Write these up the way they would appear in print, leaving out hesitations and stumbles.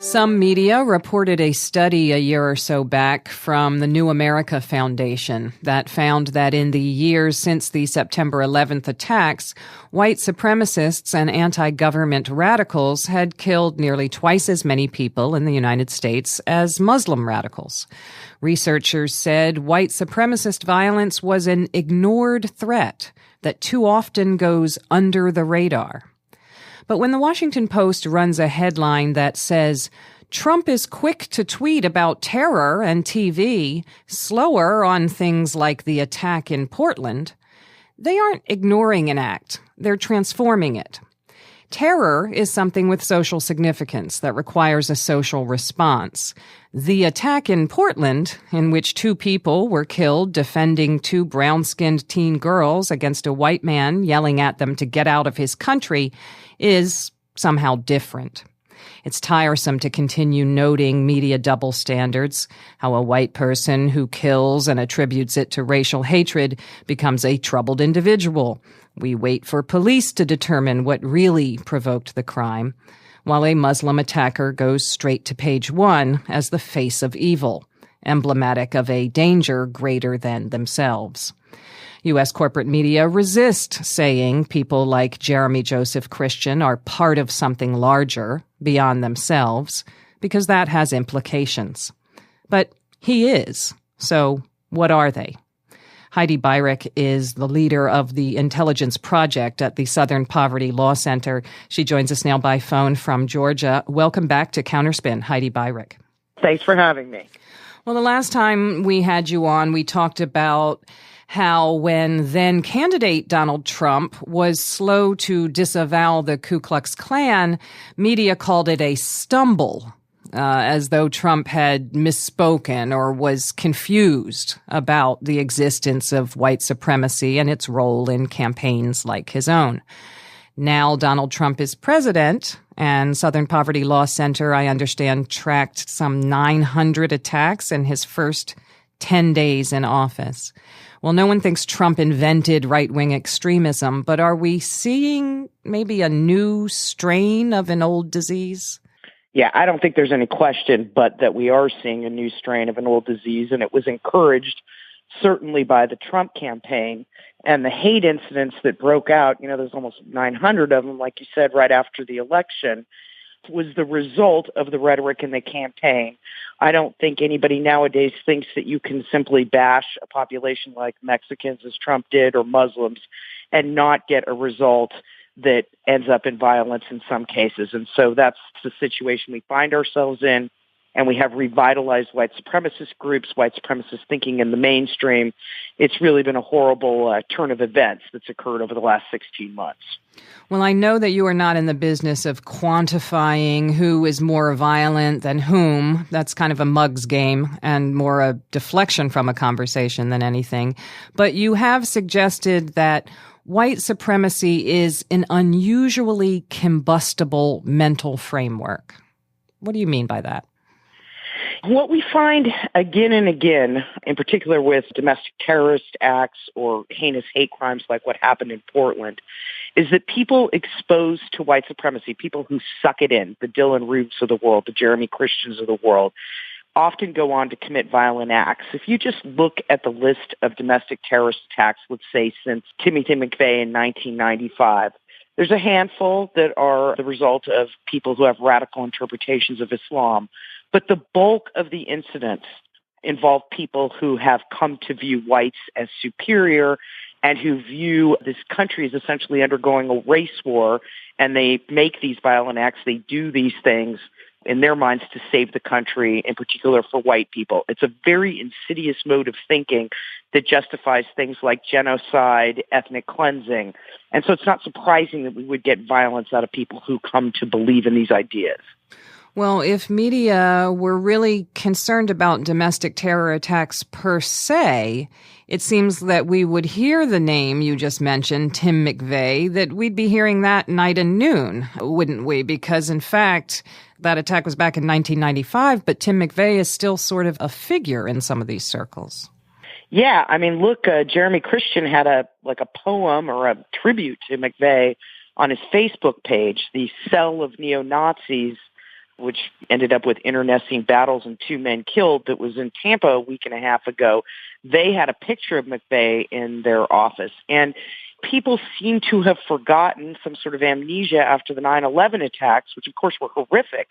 Some media reported a study a year or so back from the New America Foundation that found that in the years since the September 11th attacks, white supremacists and anti-government radicals had killed nearly twice as many people in the United States as Muslim radicals. Researchers said white supremacist violence was an ignored threat that too often goes under the radar. But when the Washington Post runs a headline that says, Trump is quick to tweet about terror and TV, slower on things like the attack in Portland, they aren't ignoring an act. They're transforming it. Terror is something with social significance that requires a social response. The attack in Portland, in which 2 people were killed defending 2 brown-skinned teen girls against a white man yelling at them to get out of his country, is somehow different. It's tiresome to continue noting media double standards, how a white person who kills and attributes it to racial hatred becomes a troubled individual. We wait for police to determine what really provoked the crime, while a Muslim attacker goes straight to page 1 as the face of evil, emblematic of a danger greater than themselves. U.S. corporate media resist saying people like Jeremy Joseph Christian are part of something larger, beyond themselves, because that has implications. But he is. So what are they? Heidi Beirich is the leader of the Intelligence Project at the Southern Poverty Law Center. She joins us now by phone from Georgia. Welcome back to CounterSpin, Heidi Beirich. Thanks for having me. Well, the last time we had you on, we talked about how when then-candidate Donald Trump was slow to disavow the Ku Klux Klan, media called it a stumble, as though Trump had misspoken or was confused about the existence of white supremacy and its role in campaigns like his own. Now Donald Trump is president, and Southern Poverty Law Center, I understand, tracked some 900 attacks in his first 10 days in office. Well, no one thinks Trump invented right-wing extremism, but are we seeing maybe a new strain of an old disease? Yeah, I don't think there's any question but that we are seeing a new strain of an old disease, and it was encouraged certainly by the Trump campaign and the hate incidents that broke out. You know, there's almost 900 of them, like you said, right after the election, was the result of the rhetoric in the campaign. I don't think anybody nowadays thinks that you can simply bash a population like Mexicans, as Trump did, or Muslims, and not get a result that ends up in violence in some cases. And so that's the situation we find ourselves in. And we have revitalized white supremacist groups, white supremacist thinking in the mainstream. It's really been a horrible turn of events that's occurred over the last 16 months. Well, I know that you are not in the business of quantifying who is more violent than whom. That's kind of a mug's game and more a deflection from a conversation than anything. But you have suggested that white supremacy is an unusually combustible mental framework. What do you mean by that? What we find again and again, in particular with domestic terrorist acts or heinous hate crimes like what happened in Portland, is that people exposed to white supremacy, people who suck it in, the Dylan Roofs of the world, the Jeremy Christians of the world, often go on to commit violent acts. If you just look at the list of domestic terrorist attacks, let's say since Timothy McVeigh in 1995, there's a handful that are the result of people who have radical interpretations of Islam. But the bulk of the incidents involve people who have come to view whites as superior and who view this country as essentially undergoing a race war, and they make these violent acts, they do these things in their minds to save the country, in particular for white people. It's a very insidious mode of thinking that justifies things like genocide, ethnic cleansing. And so it's not surprising that we would get violence out of people who come to believe in these ideas. Well, if media were really concerned about domestic terror attacks per se, it seems that we would hear the name you just mentioned, Tim McVeigh, that we'd be hearing that night and noon, wouldn't we? Because, in fact, that attack was back in 1995, but Tim McVeigh is still sort of a figure in some of these circles. Yeah, I mean, look, Jeremy Christian had a poem or a tribute to McVeigh on his Facebook page, the Cell of Neo-Nazis. which ended up with internecine battles and 2 men killed, that was in Tampa a week and a half ago, they had a picture of McVeigh in their office. And people seem to have forgotten, some sort of amnesia after the 9/11 attacks, which of course were horrific.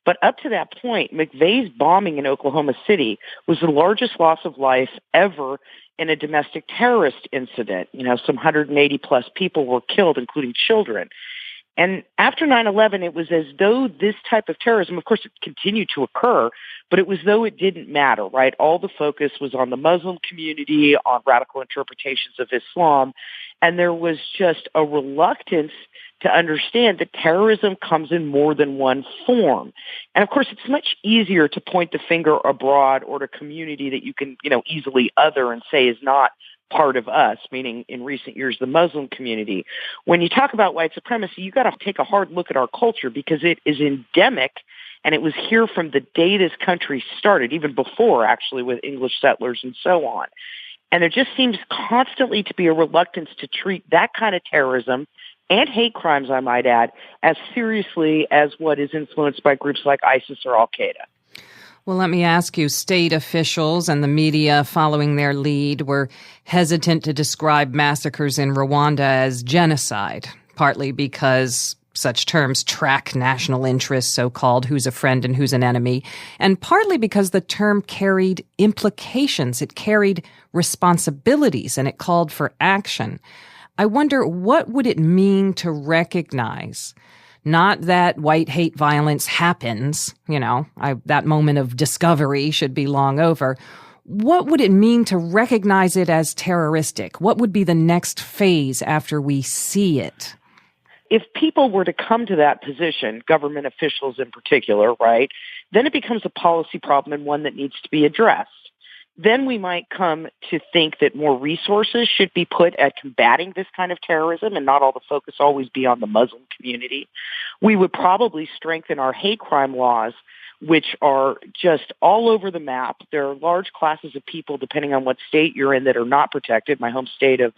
But up to that point, McVeigh's bombing in Oklahoma City was the largest loss of life ever in a domestic terrorist incident. Some 180 plus people were killed, including children. And after 9/11, it was as though this type of terrorism, of course, it continued to occur, but it was though it didn't matter, right? All the focus was on the Muslim community, on radical interpretations of Islam, and there was just a reluctance to understand that terrorism comes in more than one form. And of course, it's much easier to point the finger abroad or to a community that you can, easily other and say is not part of us, meaning in recent years, the Muslim community. When you talk about white supremacy, you got to take a hard look at our culture because it is endemic, and it was here from the day this country started, even before actually with English settlers and so on. And there just seems constantly to be a reluctance to treat that kind of terrorism and hate crimes, I might add, as seriously as what is influenced by groups like ISIS or Al-Qaeda. Well, let me ask you, state officials and the media following their lead were hesitant to describe massacres in Rwanda as genocide, partly because such terms track national interests, so-called, who's a friend and who's an enemy, and partly because the term carried implications, it carried responsibilities, and it called for action. I wonder, what would it mean to recognize not that white hate violence happens, that moment of discovery should be long over. What would it mean to recognize it as terroristic? What would be the next phase after we see it? If people were to come to that position, government officials in particular, right, then it becomes a policy problem and one that needs to be addressed. Then we might come to think that more resources should be put at combating this kind of terrorism and not all the focus always be on the Muslim community. We would probably strengthen our hate crime laws, which are just all over the map. There are large classes of people, depending on what state you're in, that are not protected. My home state of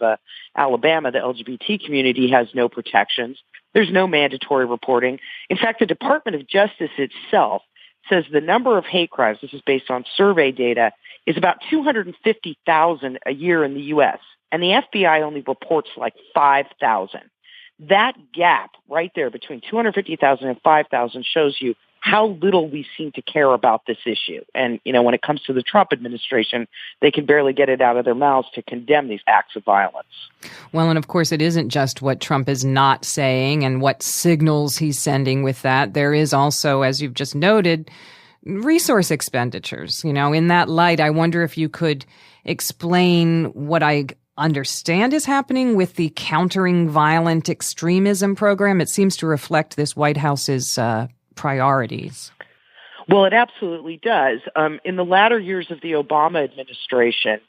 Alabama, the LGBT community has no protections. There's no mandatory reporting. In fact, the Department of Justice itself says the number of hate crimes, this is based on survey data, is about 250,000 a year in the U.S., and the FBI only reports like 5,000. That gap right there between 250,000 and 5,000 shows you how little we seem to care about this issue. And, when it comes to the Trump administration, they can barely get it out of their mouths to condemn these acts of violence. Well, and of course, it isn't just what Trump is not saying and what signals he's sending with that. There is also, as you've just noted, resource expenditures. In that light, I wonder if you could explain what I understand is happening with the Countering Violent Extremism program. It seems to reflect this White House's priorities. Well, it absolutely does. In the latter years of the Obama administration,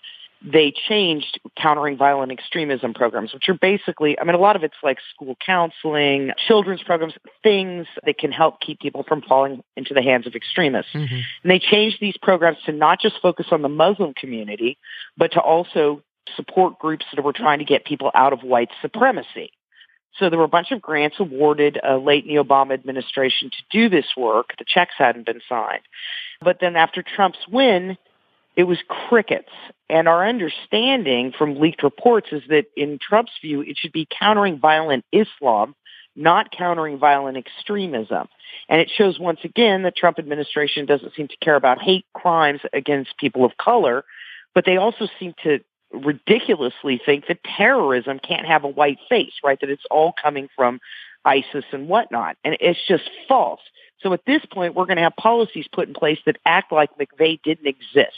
they changed Countering Violent Extremism programs, which are basically, a lot of it's like school counseling, children's programs, things that can help keep people from falling into the hands of extremists. Mm-hmm. And they changed these programs to not just focus on the Muslim community, but to also support groups that were trying to get people out of white supremacy. So there were a bunch of grants awarded late in the Obama administration to do this work. The checks hadn't been signed. But then after Trump's win, it was crickets. And our understanding from leaked reports is that in Trump's view, it should be countering violent Islam, not countering violent extremism. And it shows once again the Trump administration doesn't seem to care about hate crimes against people of color, but they also seem to ridiculously think that terrorism can't have a white face, right? That it's all coming from ISIS and whatnot. And it's just false. So at this point, we're going to have policies put in place that act like McVeigh didn't exist.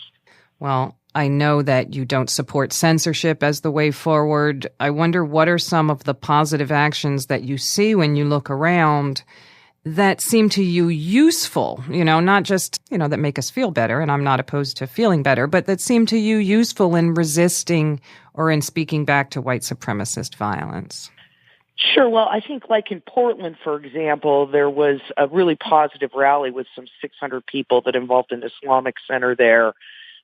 Well, I know that you don't support censorship as the way forward. I wonder, what are some of the positive actions that you see when you look around that seem to you useful, not just, that make us feel better, and I'm not opposed to feeling better, but that seem to you useful in resisting or in speaking back to white supremacist violence? Sure. Well, I think like in Portland, for example, there was a really positive rally with some 600 people that involved an Islamic center there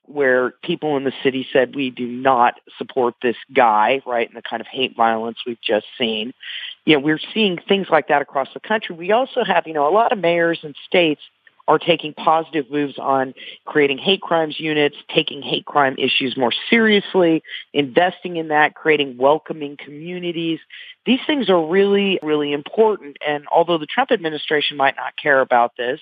where people in the city said, we do not support this guy, right, and the kind of hate violence we've just seen. We're seeing things like that across the country. We also have, a lot of mayors and states are taking positive moves on creating hate crimes units, taking hate crime issues more seriously, investing in that, creating welcoming communities. These things are really, really important. And although the Trump administration might not care about this,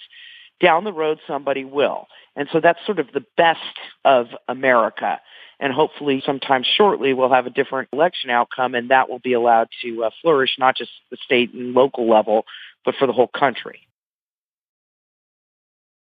down the road somebody will. And so that's sort of the best of America. And hopefully sometime shortly we'll have a different election outcome, and that will be allowed to flourish, not just the state and local level, but for the whole country.